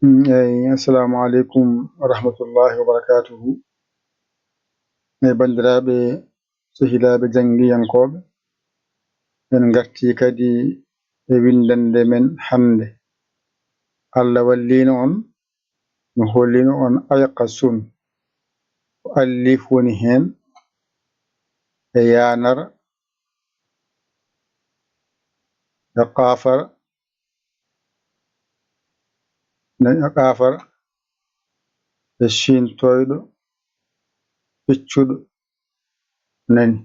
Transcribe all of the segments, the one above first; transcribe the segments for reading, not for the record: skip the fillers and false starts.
Assalamu alaikum wa rahmatullahi wa barakatuhu. Bandiraɓe sehilaɓe jangiyankoɓe, en garti kadi e windande men hande. Allah wallino on, mi hollino on ayqasun ko allif woni hen e yanar e qafar e shin toyɗo piccuɗo nani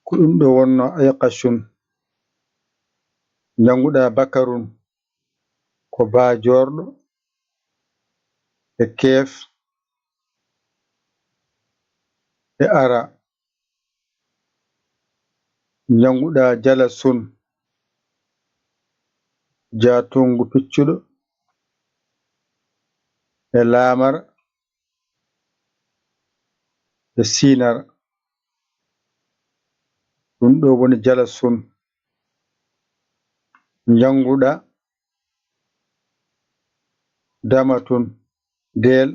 ko ɗum ɗo wonno ayqasun. Janguɗa bakarun ko bajorɗo e kef e ara. Janguɗa jalasun jatungu piccuɗo e lamar e sinar, ɗum ɗo woni jalasun. Janguɗa damatun del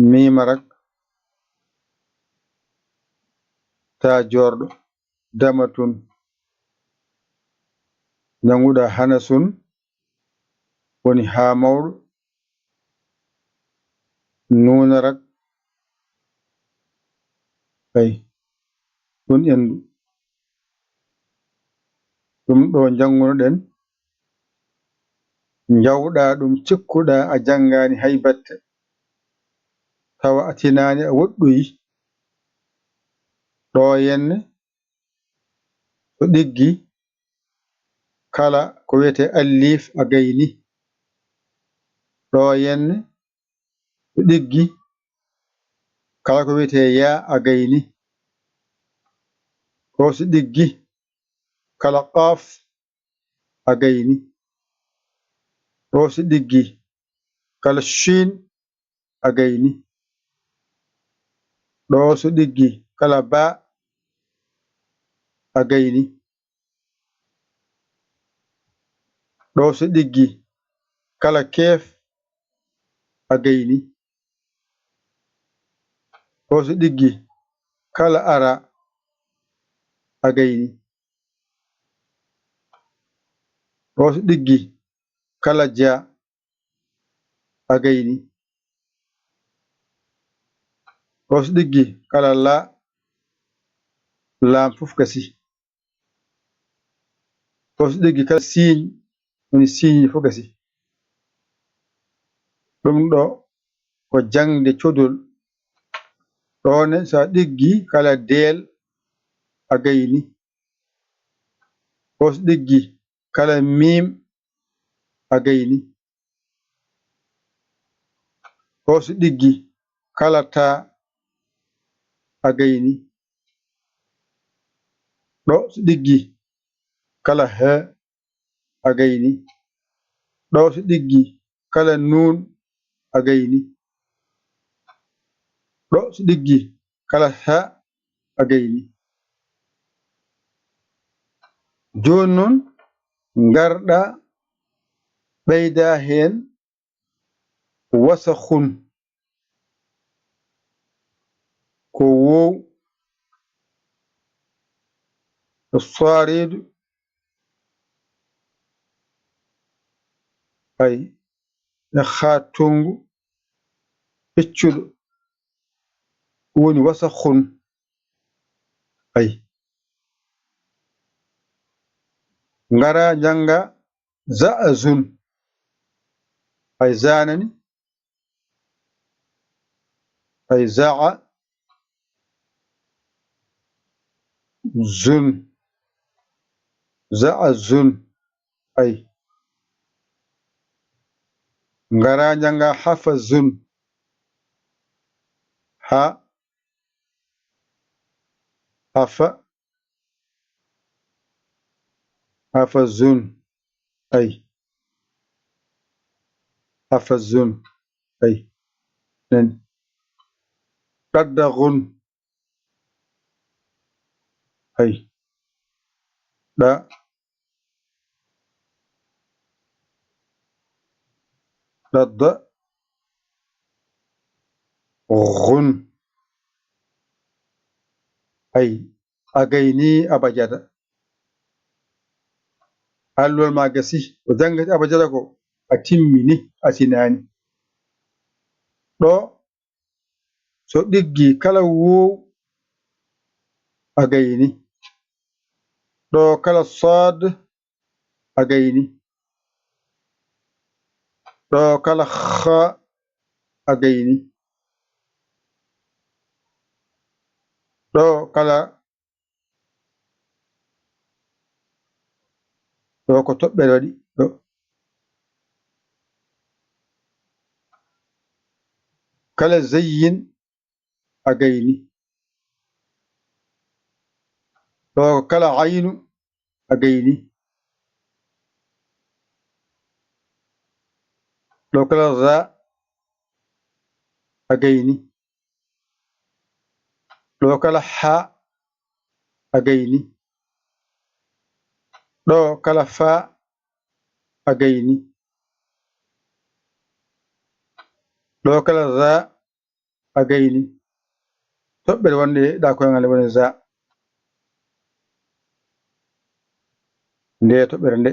mimarak ta jorɗo damatun. Janguɗa hanasun woni ha mawɗo nunarak ay ɗum endu. Ɗum ɗo jangunoɗen jawɗa ɗum cikkuɗa a jangani hay batte tawa a tinani a woɗɗoyi. Ɗo henne to ɗiggi kala ko wiyete allif a gayni. Ɗo henne to ɗiggi kala ko wiyete ya a gayni. Ɗo so ɗiggi kala qaf a gayni. Ɗo so ɗiggi kala shin a gayni. Ɗo so ɗiggi kala ba a gayni. Ɗo so ɗiggi kala kef a gayni. Ɗo so ɗiggi kala ara a gayni. Ɗo so ɗiggi kala ja a gayni. Ɗo so ɗiggi kala la, lam fof gasi. Ɗo so ɗiggi kala signe woni signe fof gasi. Ɗum ɗo ko jangde codol. Ɗone sa ɗiggi kala del a gayni. Ɗo so ɗiggi kala mim a gayni. Ɗo so ɗiggi kala ta a gayni. Ɗo so ɗiggi kala he a gayni. Ɗo so ɗiggi kala nun a gayni. Ɗo so ɗiggi kala ha a gayni. Joni noon garɗa ɓeyda hen wasakhun ko wow e saridu ay e khatungu piccuɗo woni wasakhun ay. Ngara janga za'zun ay zanani ay za'a zun za'zun ay. Ngara janga hafazun ha hafa hafazun ay hafazun ay nen. Qaddaghun ay da ضد غن أي أغيني أبجد allol maga si o jangati abajada ko a timmini a tinani ɗo so ɗiggi kala wow a gayni ɗo kala sad a gayni ɗo kala ha a gayni ɗo kala ɗo ko toɓɓere waɗi ɗo kala zayyin a gayni ɗo kala aynu a gayni ɗo kala za a gayni ɗo kala ha a gayni ɗo kala fa a gayni ɗo kala za a gayni toɓɓere wonde ɗa koyngal woni za nde toɓɓere nde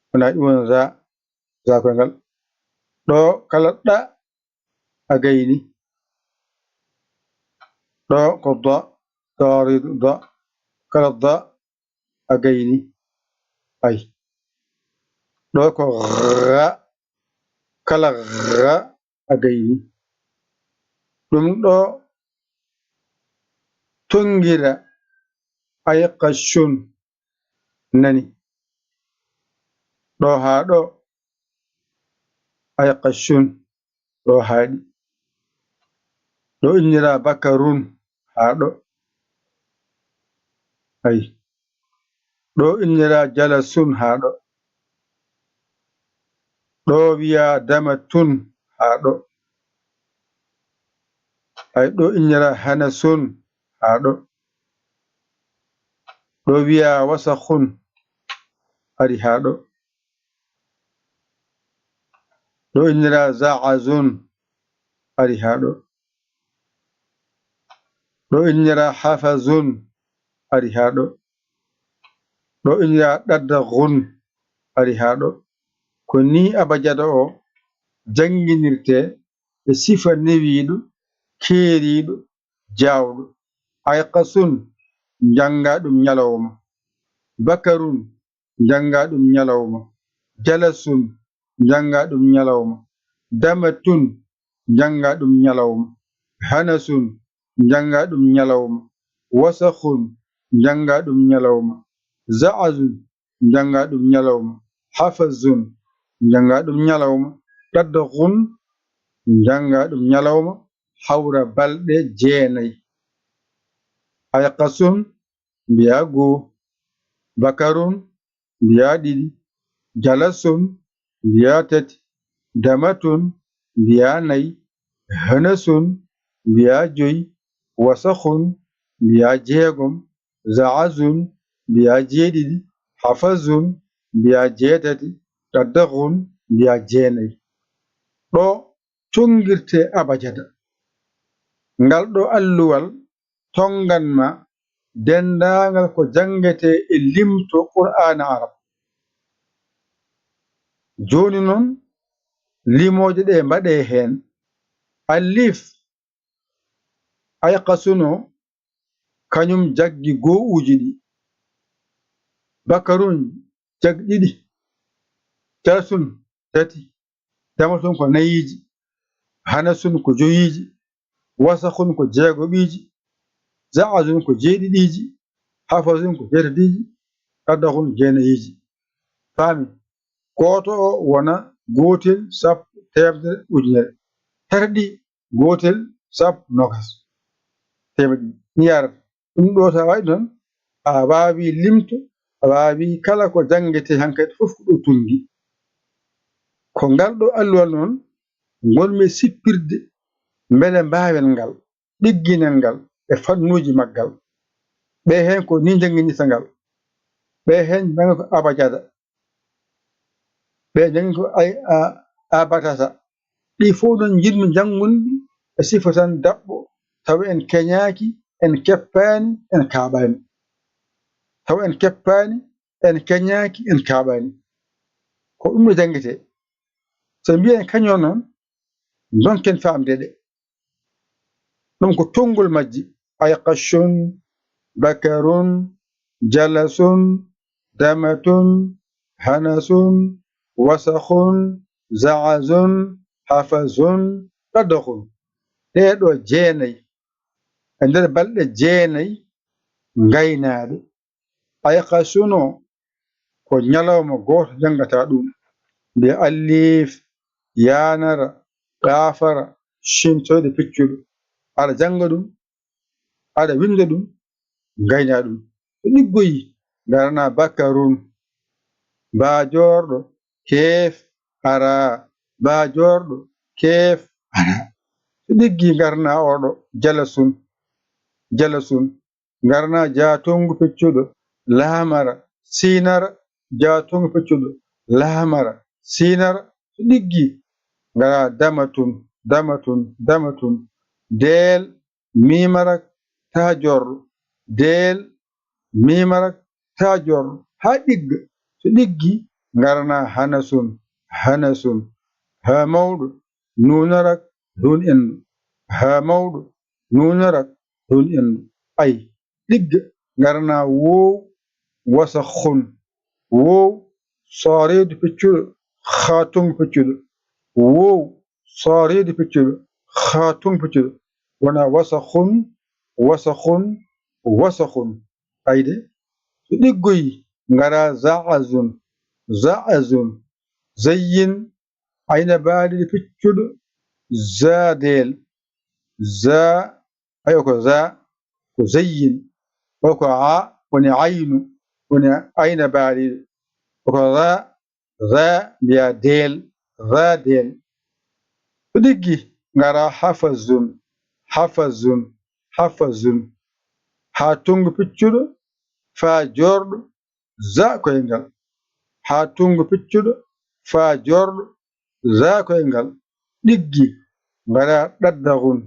wona ɗum woni za koyngal ɗo kala ɗa a gayni ɗo ko da daridu da kala da a gayni ay ɗo ko ra kala ra a gayni ɗum ɗo tungira ay qashun nani ɗo ha ɗo ay qashun ɗo haɗi ɗo innira bakarun ha ɗo ay ɗo innira jalasun ha ɗo ɗo wiya damatun ha ɗo ay ɗo innira hanasun ha ɗo ɗo wiya wasakhun ari ha ɗo ɗo innira za'azun ari ha ɗo ɗo innira hafazun ari ha ɗo ɗo innira ɗaddaghun ari ha ɗo ko ni abajada o janginirte e sifa newiɗo keeriɗo jawɗo ayqasun janga ɗum nyalawma bakarun janga ɗum nyalawma jalasun janga ɗum nyalawma damatun janga ɗum nyalawma hanasun janga ɗum nyalawma wasakhun janga ɗum nyalawma za'azun janga ɗum nyalawma hafazun janga ɗum nyalawma ɗaddaghun janga ɗum nyalawma hawra balɗe 9 ayqasun mbiya 1 bakarun mbiya 2 jalasun mbiya 3 damatun mbiya 4 hanasun mbiya 5 wasakhun mbiya 6 za'azun mbiya 7 hafazun mbiya 8 ɗaddaghun mbiya 9 ɗo tungirte abajada ngal ɗo alluwal tonganma dendagal ko jangete e limto qur'ana arab joni noon limoje ɗe mbaɗe hen alif ayqasuno kañum jaggi go'uji ɗi bakarun jaggi ɗiɗi jalasun tati damatun ko 4ji hanasun ko 5ji wasakhun ko 6ɓiji za'azun ko 7ɗiɗiji hafazun ko 7tati ɗaddaghun 9ji faami goto o wona gotel sappo temedere ujunere herɗi gotel sappo nogas temedde ni yarata ɗum ɗo ta waɗi noon a wawi limto a wawi kala ko jangete hankkadi foof ko ɗo tungi ko ngal ɗo alluwal noon gonmi sippirde beele mbawen ngal ɗigginen ngal e fannuji maggal ɓe hen ko ni janginirta ngal ɓe hen jangata ko abajada ɓe jangi ko a batata ɗi fof ɗon jinmi jangunɗi e sifa tan daɓɓo tawa en keñaki en keppani en kaɓani tawa en keppani en keñaki en kaɓani ko ɗum ɗo jangete so mbiyen kaño noon donken famdeɗe ɗum ko tongol majji ayqashun bakarun jalasun damatun hanasun wasahun zaazun hafazun ɗadohun ɗeɗo jeenayi e nder balɗe jeenayi gaynaɗe ayqasuno ko ñalawma goto jangata ɗum mbiya allif yanara ɗafara shintoyde piccuɗo aɗa janga ɗum aɗa winda ɗum gayna ɗum to ɗiggoyi garana bakarun bajorɗo kef ara bajorɗo kef ara to ɗiggi garna oɗo jalasun garna jatongu piccuɗo lamara sinara jatongu piccuɗo lamara sinara to ɗiggi gara damatun del mimarak ta jorɗo del mimarak ta jorɗo ha ɗigga to ɗiggi garna hanasun ha mawɗo nunarak dun endu ha mawɗo nunarak dun endu ay ɗigga garna wow wasakhun wow saridu piccuɗo khatung piccuɗo wow saridu piccuɗo khatung piccuɗo wona wasakhun ayde to ɗiggoyi ngara za'azun zayyin ayna baɗiɗo piccuɗo zadel za ayo ko za ko zayyin ko a woni aynu woni ayna baɗiɗo ko za mbiya del to ɗiggi ngara hafazun ha tungu piccuɗo fa jorɗo za koyngal ha tungu piccuɗo fa jorɗo za koyngal ɗiggi ngara ɗaddahun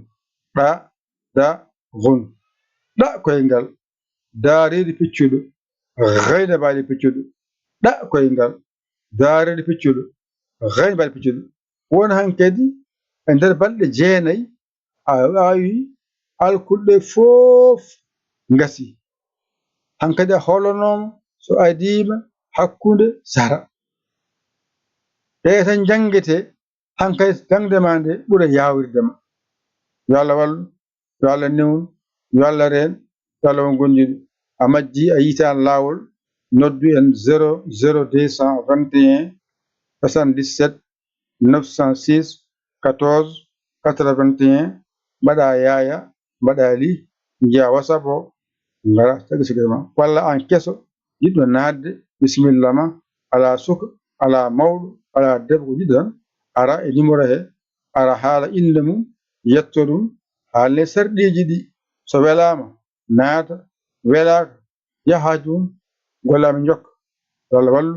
ɗa koyngal daariɗo piccuɗo gayna baɗi piccuɗo ɗa koyngal daariɗo piccuɗo gayna baɗi piccuɗo won hankadi e nder balɗe jeenayi a wawi alkulɗe fof gasi hankadi a holanoma so adima hakkude sara ɗe tan jangete hankadi jangdema nde ɓuura yawırdema yo Allah wallu yo Allah newnu yo Allah reen yo Allah won gondiɗo a majji a yiitani lawol noddu en 00221 77 906 14 81 mbaɗa yaya mbaɗa li jiya WhatsApp o ngara tagui sikirde ma walla an kesso jiɗɗo nadde bisimilla ma ala suka ala mawɗo ala debbo ko jiɗɗo tan ara e numéro he ara haala inde mum yetto ɗum haalne sarɗiji ɗi so welama naata welaka yaaha haaju mum gollama jokka yo Allah wallu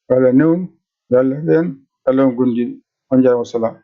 yo Allah newnu yo Allah reen yo Allah won gondiɗo on jarama wassalam